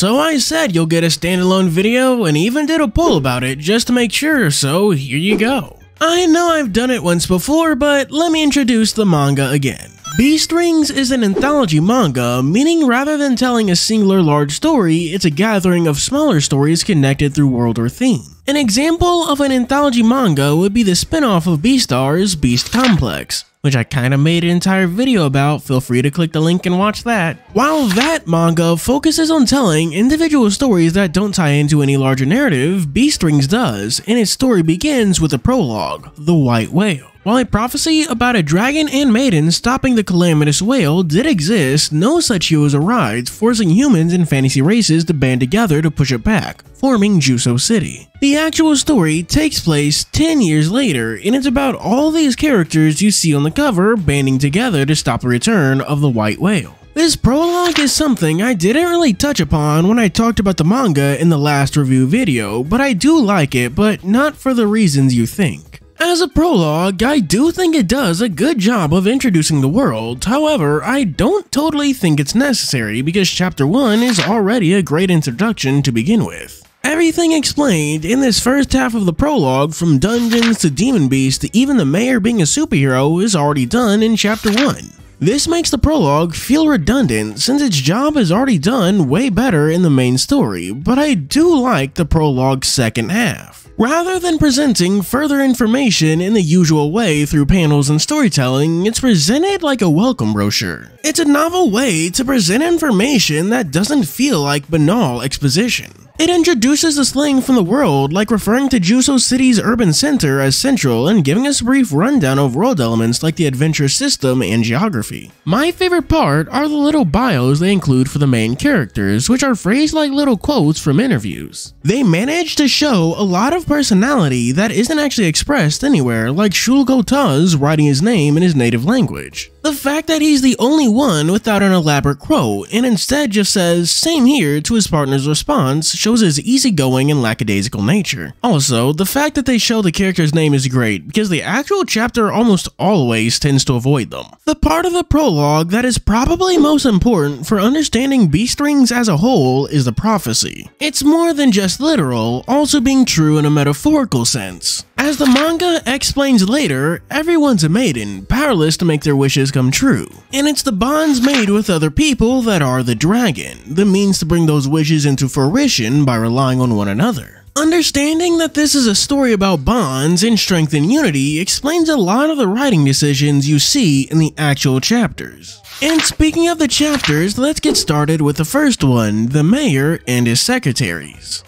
So I said you'll get a standalone video and even did a poll about it just to make sure, so here you go. I know I've done it once before, but let me introduce the manga again. Beast Rings is an anthology manga, meaning rather than telling a singular large story, it's a gathering of smaller stories connected through world or theme. An example of an anthology manga would be the spin-off of Beastars, Beast Complex, which I kinda made an entire video about, feel free to click the link and watch that. While that manga focuses on telling individual stories that don't tie into any larger narrative, Beast Rings does, and its story begins with a prologue, The White Whale. While a prophecy about a dragon and maiden stopping the calamitous whale did exist, no such heroes arise, forcing humans and fantasy races to band together to push it back, forming Juso City. The actual story takes place 10 years later, and it's about all these characters you see on the cover banding together to stop the return of the White Whale. This prologue is something I didn't really touch upon when I talked about the manga in the last review video, but I do like it, but not for the reasons you think. As a prologue, I do think it does a good job of introducing the world, however, I don't totally think it's necessary because chapter 1 is already a great introduction to begin with. Everything explained in this first half of the prologue, from dungeons to demon beasts to even the mayor being a superhero, is already done in chapter 1. This makes the prologue feel redundant since its job is already done way better in the main story, but I do like the prologue's second half. Rather than presenting further information in the usual way through panels and storytelling, it's presented like a welcome brochure. It's a novel way to present information that doesn't feel like banal exposition. It introduces the slang from the world, like referring to Juso City's urban center as central and giving us a brief rundown of world elements like the adventure system and geography. My favorite part are the little bios they include for the main characters, which are phrased like little quotes from interviews. They manage to show a lot of personality that isn't actually expressed anywhere, like Shulgo Tuz writing his name in his native language. The fact that he's the only one without an elaborate quote and instead just says "same here" to his partner's response shows his easygoing and lackadaisical nature. Also, the fact that they show the character's name is great because the actual chapter almost always tends to avoid them. The part of the prologue that is probably most important for understanding Beast Rings as a whole is the prophecy. It's more than just literal, also being true in a metaphorical sense. As the manga explains later, everyone's a maiden, powerless to make their wishes come true. And it's the bonds made with other people that are the dragon, the means to bring those wishes into fruition by relying on one another. Understanding that this is a story about bonds and strength and unity explains a lot of the writing decisions you see in the actual chapters. And speaking of the chapters, let's get started with the first one, the mayor and his secretaries.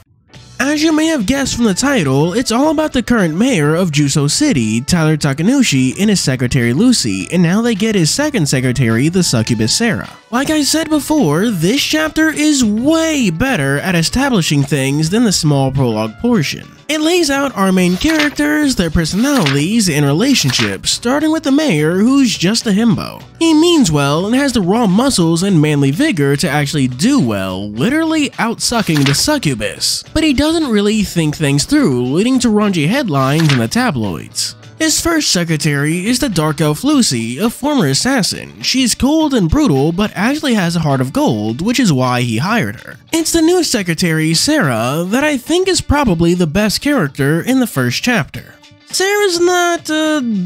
As you may have guessed from the title, it's all about the current mayor of Juso City, Tyler Takanushi, and his secretary Lucy, and now they get his second secretary, the succubus Sarah. Like I said before, this chapter is way better at establishing things than the small prologue portion. It lays out our main characters, their personalities, and relationships, starting with the mayor, who's just a himbo. He means well and has the raw muscles and manly vigor to actually do well, literally outsucking the succubus. But he doesn't really think things through, leading to raunchy headlines in the tabloids. His first secretary is the dark elf Lucy, a former assassin. She's cold and brutal, but actually has a heart of gold, which is why he hired her. It's the new secretary, Sarah, that I think is probably the best character in the first chapter. Sarah's not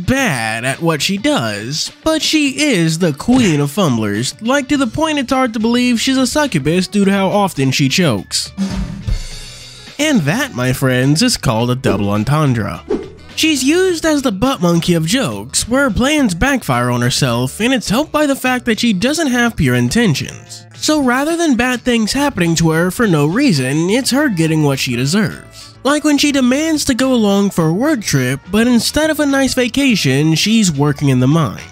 bad at what she does, but she is the queen of fumblers, like to the point it's hard to believe she's a succubus due to how often she chokes. And that, my friends, is called a double entendre. She's used as the butt monkey of jokes, where her plans backfire on herself, and it's helped by the fact that she doesn't have pure intentions. So rather than bad things happening to her for no reason, it's her getting what she deserves. Like when she demands to go along for a work trip, but instead of a nice vacation, she's working in the mines.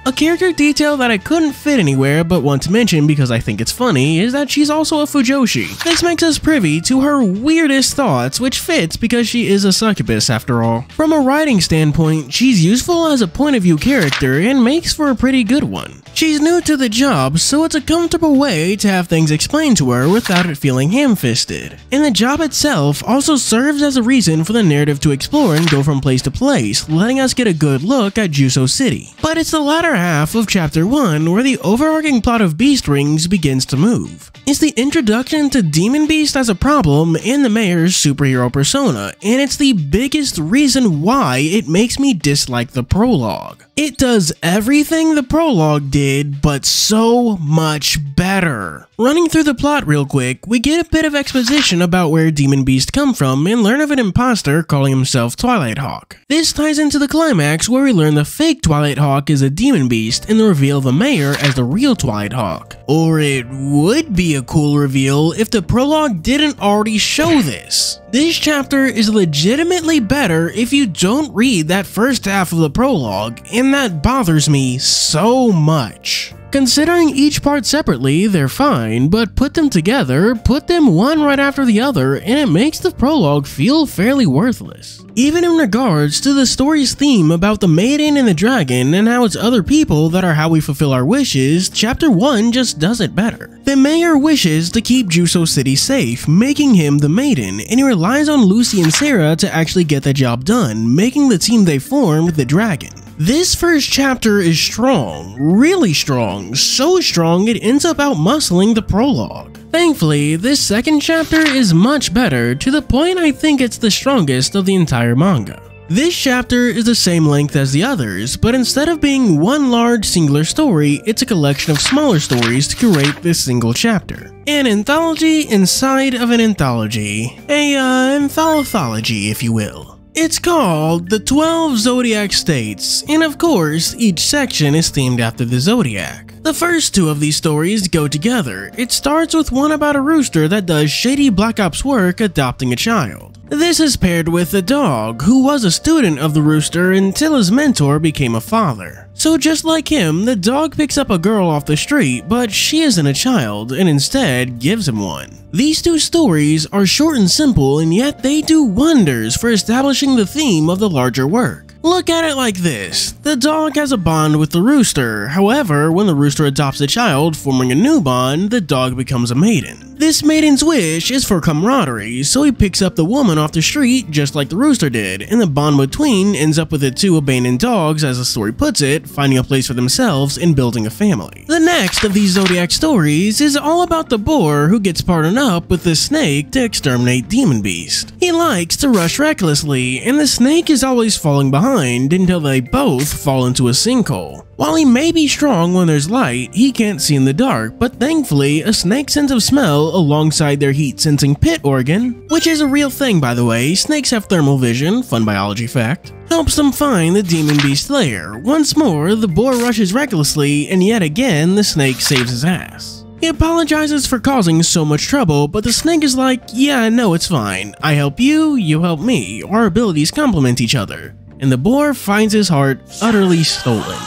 A character detail that I couldn't fit anywhere but want to mention because I think it's funny is that she's also a Fujoshi. This makes us privy to her weirdest thoughts, which fits because she is a succubus after all. From a writing standpoint, she's useful as a point of view character and makes for a pretty good one. She's new to the job, so it's a comfortable way to have things explained to her without it feeling ham-fisted. And the job itself also serves as a reason for the narrative to explore and go from place to place, letting us get a good look at Juso City. But it's the latter half of Chapter 1 where the overarching plot of Beast Rings begins to move. It's the introduction to Demon Beast as a problem and the mayor's superhero persona, and it's the biggest reason why it makes me dislike the prologue. It does everything the prologue did, but so much better. Running through the plot real quick, we get a bit of exposition about where Demon Beast come from and learn of an imposter calling himself Twilight Hawk. This ties into the climax where we learn the fake Twilight Hawk is a Demon Beast and the reveal of the mayor as the real Twilight Hawk. Or it would be a cool reveal if the prologue didn't already show this. This chapter is legitimately better if you don't read that first half of the prologue, and that bothers me so much. Considering each part separately, they're fine, but put them together, put them one right after the other, and it makes the prologue feel fairly worthless. Even in regards to the story's theme about the maiden and the dragon and how it's other people that are how we fulfill our wishes, Chapter 1 just does it better. The mayor wishes to keep Juso City safe, making him the maiden, and he relies on Lucy and Sarah to actually get the job done, making the team they formed the dragon. This first chapter is strong, really strong, so strong it ends up outmuscling the prologue. Thankfully, this second chapter is much better, to the point I think it's the strongest of the entire manga. This chapter is the same length as the others, but instead of being one large singular story, it's a collection of smaller stories to curate this single chapter. An anthology inside of an anthology. Anthology, if you will. It's called The 12 Zodiac States, and of course, each section is themed after the zodiac. The first two of these stories go together. It starts with one about a rooster that does shady Black Ops work adopting a child. This is paired with a dog, who was a student of the rooster until his mentor became a father. So just like him, the dog picks up a girl off the street, but she isn't a child, and instead gives him one. These two stories are short and simple, and yet they do wonders for establishing the theme of the larger work. Look at it like this. The dog has a bond with the rooster. However, when the rooster adopts a child, forming a new bond, the dog becomes a maiden. This maiden's wish is for camaraderie, so he picks up the woman off the street just like the rooster did, and the bond between ends up with the two abandoned dogs, as the story puts it, finding a place for themselves and building a family. The next of these zodiac stories is all about the boar who gets partnered up with the snake to exterminate Demon Beast. He likes to rush recklessly, and the snake is always falling behind until they both fall into a sinkhole. While he may be strong when there's light, he can't see in the dark, but thankfully, a snake's sense of smell alongside their heat-sensing pit organ, which is a real thing by the way, snakes have thermal vision, fun biology fact, helps them find the Demon Beast lair. Once more, the boar rushes recklessly, and yet again, the snake saves his ass. He apologizes for causing so much trouble, but the snake is like, yeah, no, it's fine. I help you, you help me. Our abilities complement each other. And the boar finds his heart utterly stolen.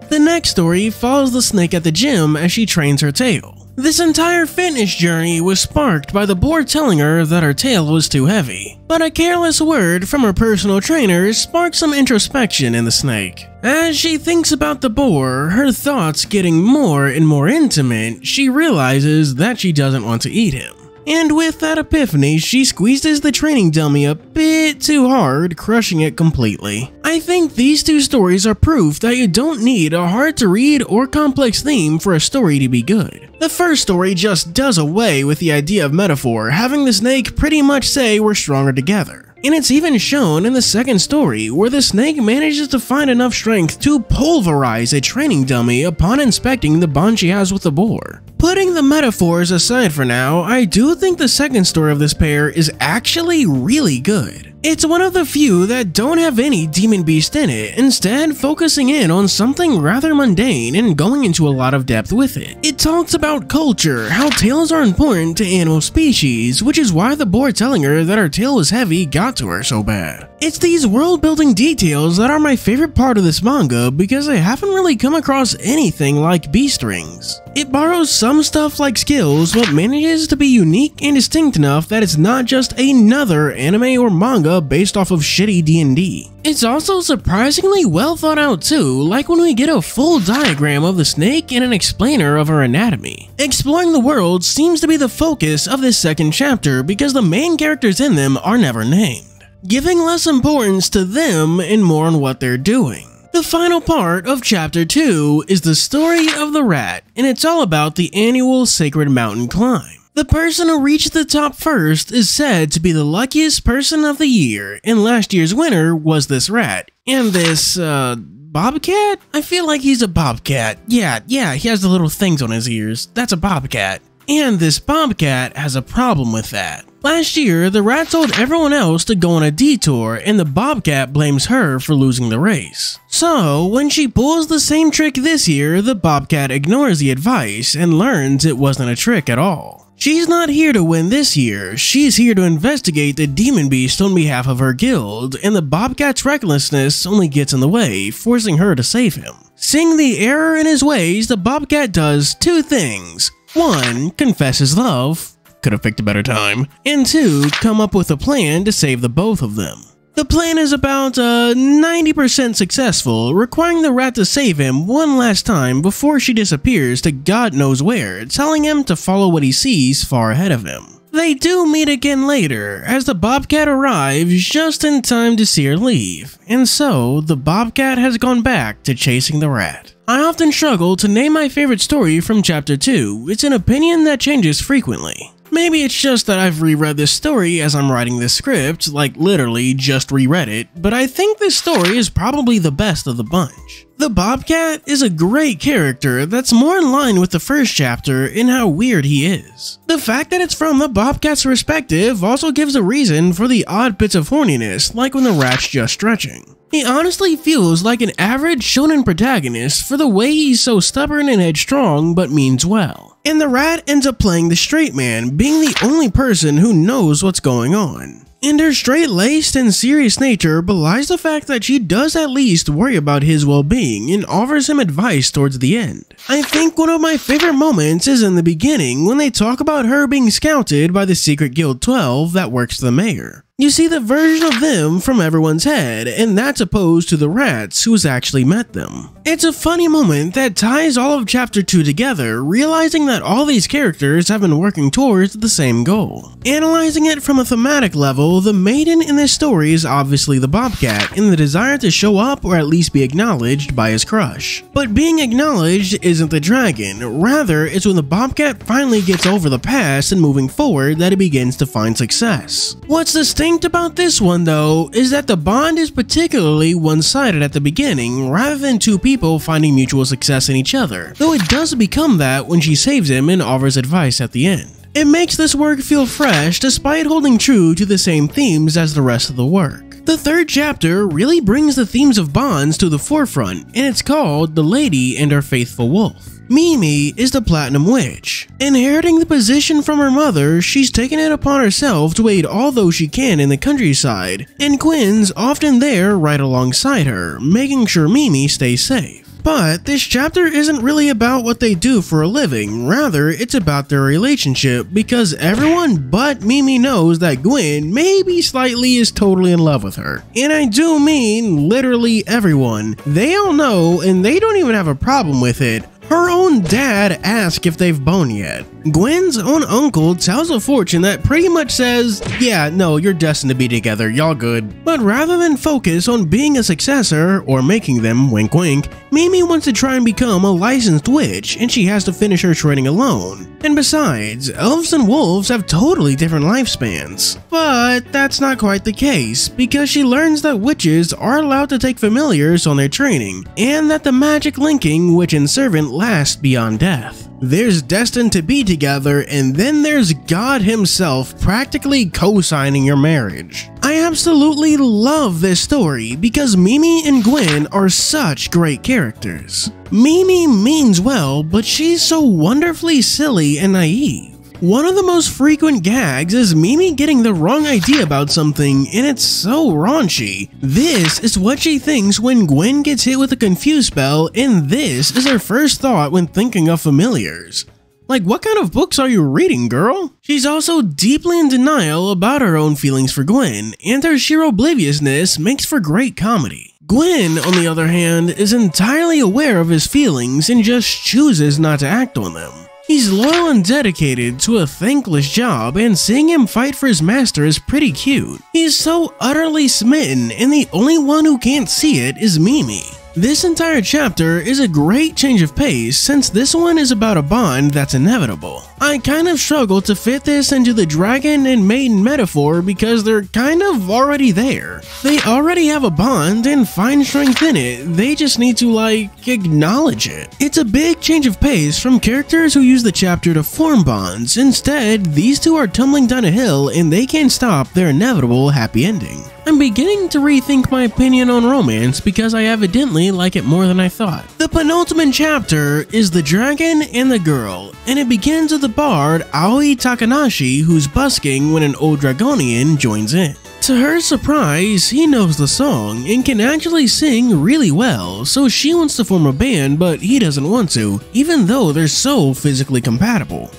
The next story follows the snake at the gym as she trains her tail. This entire fitness journey was sparked by the boar telling her that her tail was too heavy, but a careless word from her personal trainer sparked some introspection in the snake. As she thinks about the boar, her thoughts getting more and more intimate, she realizes that she doesn't want to eat him. And with that epiphany, she squeezes the training dummy a bit too hard, crushing it completely. I think these two stories are proof that you don't need a hard-to-read or complex theme for a story to be good. The first story just does away with the idea of metaphor, having the snake pretty much say we're stronger together. And it's even shown in the second story, where the snake manages to find enough strength to pulverize a training dummy upon inspecting the bond she has with the boar. Putting the metaphors aside for now, I do think the second story of this pair is actually really good. It's one of the few that don't have any Demon Beast in it, instead focusing in on something rather mundane and going into a lot of depth with it. It talks about culture, how tails are important to animal species, which is why the boar telling her that her tail was heavy got to her so bad. It's these world-building details that are my favorite part of this manga because I haven't really come across anything like Beast Rings. It borrows some stuff like skills, but manages to be unique and distinct enough that it's not just another anime or manga based off of shitty D&D. It's also surprisingly well thought out too, like when we get a full diagram of the snake and an explainer of her anatomy. Exploring the world seems to be the focus of this second chapter because the main characters in them are never named, giving less importance to them and more on what they're doing. The final part of Chapter 2 is the story of the rat, and it's all about the annual Sacred Mountain climb. The person who reached the top first is said to be the luckiest person of the year, and last year's winner was this rat. And this, bobcat? I feel like he's a bobcat. Yeah, he has the little things on his ears. That's a bobcat. And this bobcat has a problem with that. Last year, the rat told everyone else to go on a detour, and the bobcat blames her for losing the race. So, when she pulls the same trick this year, the bobcat ignores the advice and learns it wasn't a trick at all. She's not here to win this year, she's here to investigate the demon beast on behalf of her guild, and the bobcat's recklessness only gets in the way, forcing her to save him. Seeing the error in his ways, the bobcat does two things. 1. Confess his love. Could have picked a better time. And 2. Come up with a plan to save the both of them. The plan is about 90% successful, requiring the rat to save him one last time before she disappears to God knows where, telling him to follow what he sees far ahead of him. They do meet again later, as the bobcat arrives just in time to see her leave, and so the bobcat has gone back to chasing the rat. I often struggle to name my favorite story from Chapter 2, it's an opinion that changes frequently. Maybe it's just that I've reread this story as I'm writing this script, like literally just reread it, but I think this story is probably the best of the bunch. The bobcat is a great character that's more in line with the first chapter in how weird he is. The fact that it's from the bobcat's perspective also gives a reason for the odd bits of horniness, like when the rat's just stretching. He honestly feels like an average shonen protagonist for the way he's so stubborn and headstrong but means well. And the rat ends up playing the straight man, being the only person who knows what's going on. And her straight-laced and serious nature belies the fact that she does at least worry about his well-being and offers him advice towards the end. I think one of my favorite moments is in the beginning when they talk about her being scouted by the secret guild 12 that works for the mayor. You see the version of them from everyone's head, and that's opposed to the rats who's actually met them. It's a funny moment that ties all of Chapter 2 together, realizing that all these characters have been working towards the same goal. Analyzing it from a thematic level, the maiden in this story is obviously the bobcat in the desire to show up or at least be acknowledged by his crush. But being acknowledged isn't the dragon, rather it's when the bobcat finally gets over the past and moving forward that he begins to find success. What's distinct about this one though is that the bond is particularly one-sided at the beginning rather than two people finding mutual success in each other, though it does become that when she saves him and offers advice at the end. It makes this work feel fresh despite holding true to the same themes as the rest of the work. The third chapter really brings the themes of bonds to the forefront, and it's called The Lady and Her Faithful Wolf. Mimi is the Platinum Witch. Inheriting the position from her mother, she's taken it upon herself to aid all those she can in the countryside, and Quinn's often there right alongside her, making sure Mimi stays safe. But this chapter isn't really about what they do for a living, rather it's about their relationship because everyone but Mimi knows that Gwen maybe slightly is totally in love with her. And I do mean literally everyone. They all know and they don't even have a problem with it. Her own dad asks if they've boned yet. Gwen's own uncle tells a fortune that pretty much says, yeah, no, you're destined to be together, y'all good. But rather than focus on being a successor, or making them, wink wink, Mimi wants to try and become a licensed witch, and she has to finish her training alone. And besides, elves and wolves have totally different lifespans. But that's not quite the case, because she learns that witches are allowed to take familiars on their training, and that the magic linking witch and servant lasts beyond death. There's destined to be together, and then there's God himself practically co-signing your marriage. I absolutely love this story because Mimi and Gwen are such great characters. Mimi means well, but she's so wonderfully silly and naive. One of the most frequent gags is Mimi getting the wrong idea about something, and it's so raunchy. This is what she thinks when Gwen gets hit with a confuse spell, and this is her first thought when thinking of familiars. Like, what kind of books are you reading, girl? She's also deeply in denial about her own feelings for Gwen, and her sheer obliviousness makes for great comedy. Gwen, on the other hand, is entirely aware of his feelings and just chooses not to act on them. He's loyal and dedicated to a thankless job, and seeing him fight for his master is pretty cute. He's so utterly smitten, and the only one who can't see it is Mimi. This entire chapter is a great change of pace since this one is about a bond that's inevitable. I kind of struggle to fit this into the dragon and maiden metaphor because they're kind of already there. They already have a bond and find strength in it, they just need to acknowledge it. It's a big change of pace from characters who use the chapter to form bonds. Instead, these two are tumbling down a hill and they can't stop their inevitable happy ending. I'm beginning to rethink my opinion on romance because I evidently like it more than I thought. The penultimate chapter is the dragon and the girl, and it begins with the bard Aoi Takanashi who's busking when an old dragonian joins in. To her surprise, he knows the song and can actually sing really well, so she wants to form a band but he doesn't want to, even though they're so physically compatible.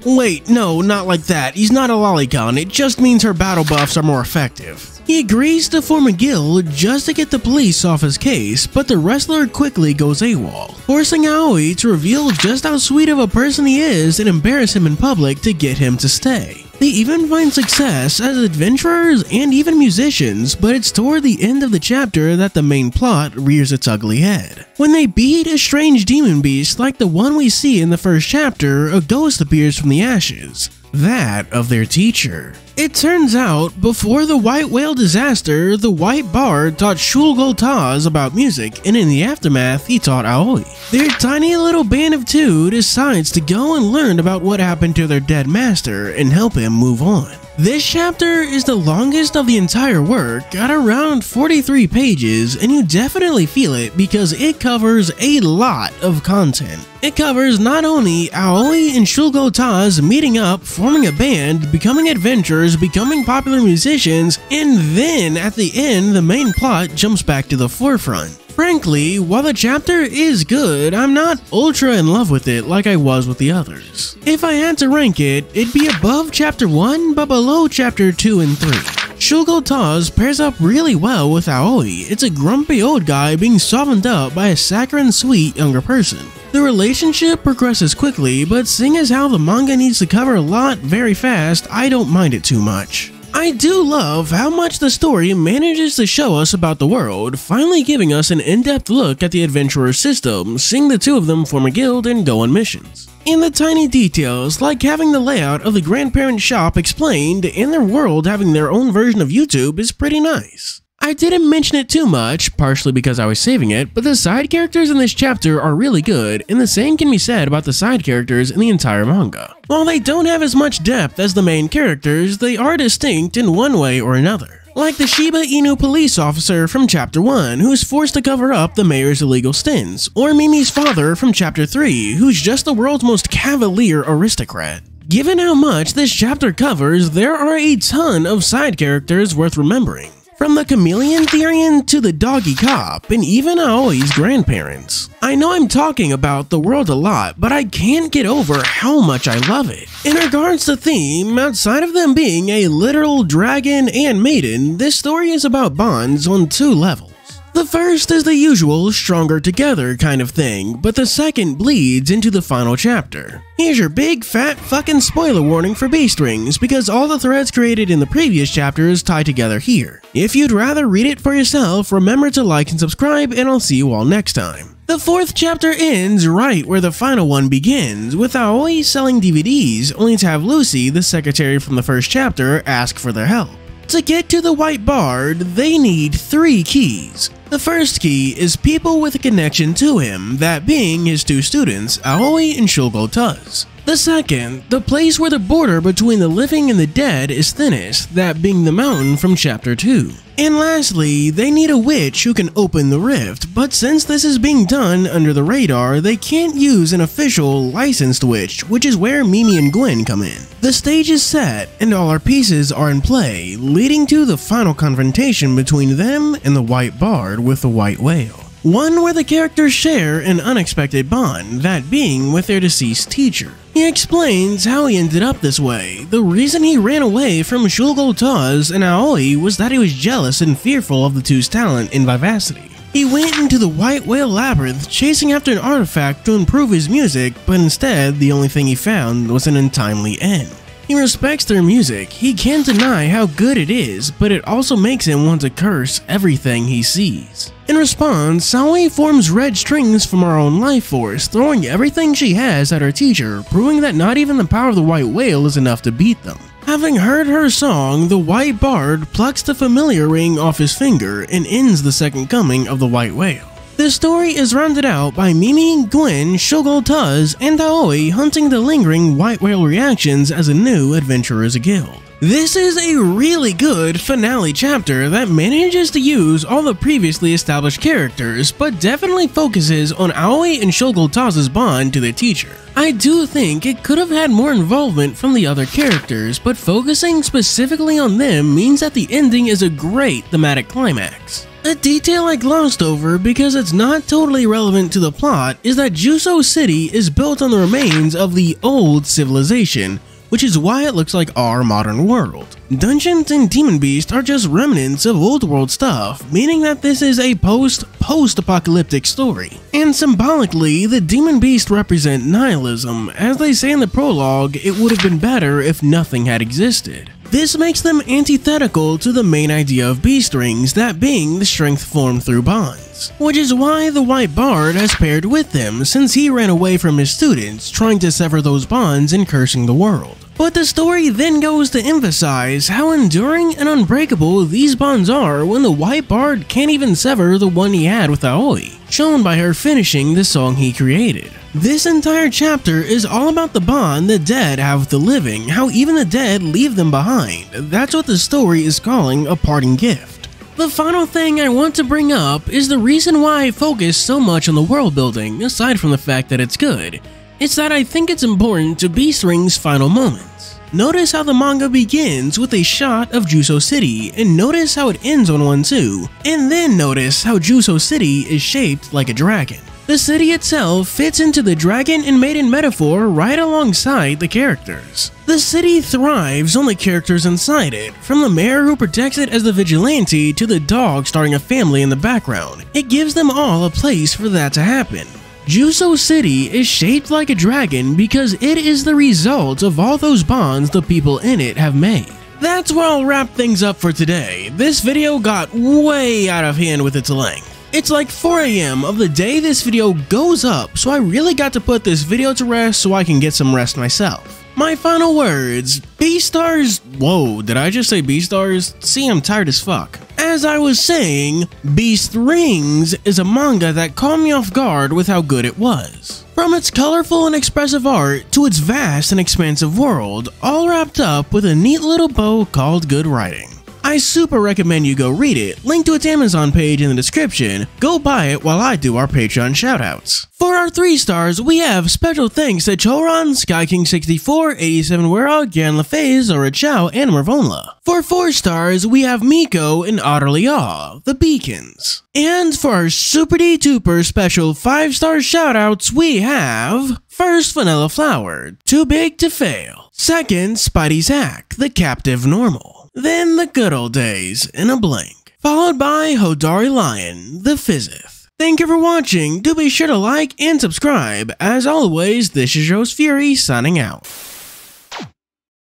Wait, no, not like that. He's not a lolicon, it just means her battle buffs are more effective. He agrees to form a guild just to get the police off his case, but the wrestler quickly goes AWOL, forcing Aoi to reveal just how sweet of a person he is and embarrass him in public to get him to stay. They even find success as adventurers and even musicians, but it's toward the end of the chapter that the main plot rears its ugly head. When they beat a strange demon beast like the one we see in the first chapter, a ghost appears from the ashes. That of their teacher. It turns out, before the White Whale disaster, the White Bard taught Shulgo Taz about music, and in the aftermath, he taught Aoi. Their tiny little band of two decides to go and learn about what happened to their dead master and help him move on. This chapter is the longest of the entire work at around 43 pages, and you definitely feel it because it covers a lot of content. It covers not only Aoi and Shulgo Taz meeting up, forming a band, becoming adventurers, becoming popular musicians, and then at the end the main plot jumps back to the forefront. Frankly, while the chapter is good, I'm not ultra in love with it like I was with the others. If I had to rank it, it'd be above chapter 1 but below chapter 2 and 3. Shulgo Taz pairs up really well with Aoi. It's a grumpy old guy being softened up by a saccharine sweet younger person. The relationship progresses quickly, but seeing as how the manga needs to cover a lot very fast, I don't mind it too much. I do love how much the story manages to show us about the world, finally giving us an in-depth look at the adventurer system, seeing the two of them form a guild and go on missions. And the tiny details, like having the layout of the grandparent shop explained and their world having their own version of YouTube, is pretty nice. I didn't mention it too much, partially because I was saving it, but the side characters in this chapter are really good, and the same can be said about the side characters in the entire manga. While they don't have as much depth as the main characters, they are distinct in one way or another. Like the Shiba Inu police officer from chapter 1, who's forced to cover up the mayor's illegal stints, or Mimi's father from chapter 3, who's just the world's most cavalier aristocrat. Given how much this chapter covers, there are a ton of side characters worth remembering. From the Chameleon Therian to the Doggy Cop, and even Aoi's grandparents. I know I'm talking about the world a lot, but I can't get over how much I love it. In regards to theme, outside of them being a literal dragon and maiden, this story is about bonds on two levels. The first is the usual stronger together kind of thing, but the second bleeds into the final chapter. Here's your big fat fucking spoiler warning for Beast Rings, because all the threads created in the previous chapters tie together here. If you'd rather read it for yourself, remember to like and subscribe, and I'll see you all next time. The fourth chapter ends right where the final one begins, with Aoi selling DVDs, only to have Lucy, the secretary from the first chapter, ask for their help. To get to the White Bard, they need 3 keys. The first key is people with a connection to him, that being his 2 students, Aoi and Shulgo Taz. The second, the place where the border between the living and the dead is thinnest, that being the mountain from chapter 2. And lastly, they need a witch who can open the rift, but since this is being done under the radar, they can't use an official, licensed witch, which is where Mimi and Gwen come in. The stage is set, and all our pieces are in play, leading to the final confrontation between them and the White Bard with the White Whale. One where the characters share an unexpected bond, that being with their deceased teacher. He explains how he ended up this way. The reason he ran away from Shulgol Taz and Aoi was that he was jealous and fearful of the two's talent and vivacity. He went into the White Whale Labyrinth chasing after an artifact to improve his music, but instead the only thing he found was an untimely end. He respects their music, he can't deny how good it is, but it also makes him want to curse everything he sees. In response, Aoi forms red strings from her own life force, throwing everything she has at her teacher, proving that not even the power of the White Whale is enough to beat them. Having heard her song, the White Bard plucks the familiar ring off his finger and ends the second coming of the White Whale. The story is rounded out by Mimi, Gwen, Shulgol Taz, and Aoi hunting the lingering White Whale reactions as a new Adventurers Guild. This is a really good finale chapter that manages to use all the previously established characters, but definitely focuses on Aoi and Shulgol Taz's bond to their teacher. I do think it could have had more involvement from the other characters, but focusing specifically on them means that the ending is a great thematic climax. A detail I glossed over because it's not totally relevant to the plot is that Juso City is built on the remains of the old civilization, which is why it looks like our modern world. Dungeons and Demon Beast are just remnants of old world stuff, meaning that this is a post-apocalyptic story. And symbolically, the Demon Beast represent nihilism. As they say in the prologue, it would have been better if nothing had existed. This makes them antithetical to the main idea of beast rings, that being the strength formed through bonds. Which is why the White Bard has paired with them, since he ran away from his students, trying to sever those bonds and cursing the world. But the story then goes to emphasize how enduring and unbreakable these bonds are when the White Bard can't even sever the one he had with Aoi, shown by her finishing the song he created. This entire chapter is all about the bond the dead have with the living, how even the dead leave them behind. That's what the story is calling a parting gift. The final thing I want to bring up is the reason why I focus so much on the world building, aside from the fact that it's good. It's that I think it's important to Beast Ring's final moments. Notice how the manga begins with a shot of Juso City, and notice how it ends on one too, and then notice how Juso City is shaped like a dragon. The city itself fits into the dragon and maiden metaphor right alongside the characters. The city thrives on the characters inside it, from the mayor who protects it as the vigilante to the dog starting a family in the background. It gives them all a place for that to happen. Juso City is shaped like a dragon because it is the result of all those bonds the people in it have made. That's where I'll wrap things up for today. This video got way out of hand with its length. It's like 4 AM of the day this video goes up, so I really got to put this video to rest so I can get some rest myself. My final words, Beastars. Whoa, did I just say Beastars? See, I'm tired as fuck. As I was saying, Beast Rings is a manga that caught me off guard with how good it was. From its colorful and expressive art to its vast and expansive world, all wrapped up with a neat little bow called good writing. I super recommend you go read it, link to its Amazon page in the description. Go buy it while I do our Patreon shoutouts. For our 3 stars, we have special thanks to Choron, SkyKing64, 87 Werog, Gan LaFaze, Zora Chow, and Mervonla. For 4 stars, we have Miko and Otterly Awe, the Beacons. And for our super duper special 5-star shoutouts, we have... First, Vanilla Flower, Too Big to Fail. Second, Spidey Zack, the Captive Normal. Then the Good Old Days in a Blink. Followed by Hodari Lion, the Fizzith. Thank you for watching. Do be sure to like and subscribe. As always, this is Rose Fury signing out.